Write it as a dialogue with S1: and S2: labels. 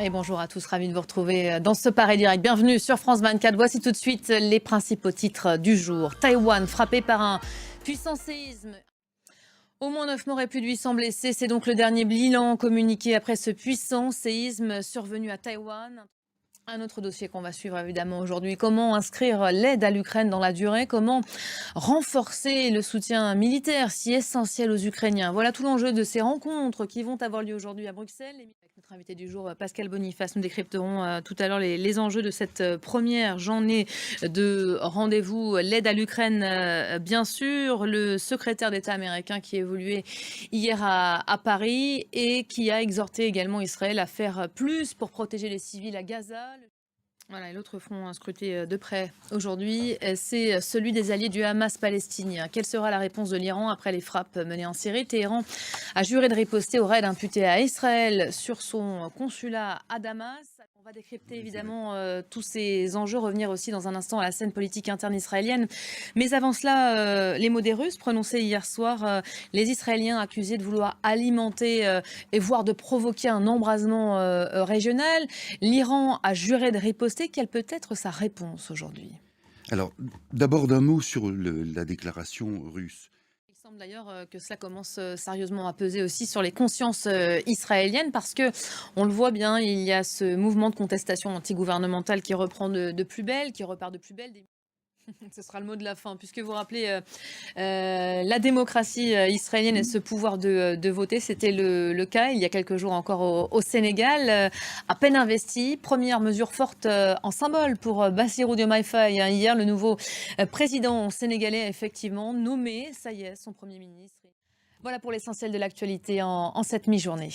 S1: Et bonjour à tous, ravi de vous retrouver dans ce Paris Direct. Bienvenue sur France 24. Voici tout de suite les principaux titres du jour. Taïwan frappé par un puissant séisme. Au moins 9 morts et plus de 800 blessés. C'est donc le dernier bilan communiqué après ce puissant séisme survenu à Taïwan. Un autre dossier qu'on va suivre évidemment aujourd'hui, comment inscrire l'aide à l'Ukraine dans la durée, comment renforcer le soutien militaire si essentiel aux Ukrainiens. Voilà tout l'enjeu de ces rencontres qui vont avoir lieu aujourd'hui à Bruxelles. Avec notre invité du jour, Pascal Boniface, nous décrypterons tout à l'heure les enjeux de cette première journée de rendez-vous. L'aide à l'Ukraine, bien sûr, le secrétaire d'État américain qui évoluait hier à Paris et qui a exhorté également Israël à faire plus pour protéger les civils à Gaza. Voilà, et l'autre front scruté de près aujourd'hui, c'est celui des alliés du Hamas palestinien. Quelle sera la réponse de l'Iran après les frappes menées en Syrie? Téhéran a juré de riposter au raid imputé à Israël sur son consulat à Damas. On va décrypter évidemment tous ces enjeux, revenir aussi dans un instant à la scène politique interne israélienne. Mais avant cela, les mots des Russes prononcés hier soir, les Israéliens accusés de vouloir alimenter et voire de provoquer un embrasement régional. L'Iran a juré de riposter. Quelle peut être sa réponse aujourd'hui?
S2: Alors, d'abord d'un mot sur la déclaration russe.
S1: Il semble d'ailleurs que cela commence sérieusement à peser aussi sur les consciences israéliennes parce que on le voit bien, il y a ce mouvement de contestation antigouvernementale qui reprend de plus belle, qui repart de plus belle. Ce sera le mot de la fin, puisque vous rappelez la démocratie israélienne et ce pouvoir de voter, c'était le cas il y a quelques jours encore au Sénégal. À peine investi, première mesure forte en symbole pour Bassirou Diomaye Faye. Hein. Hier, le nouveau président sénégalais a effectivement nommé, ça y est, son Premier ministre. Voilà pour l'essentiel de l'actualité en cette mi-journée.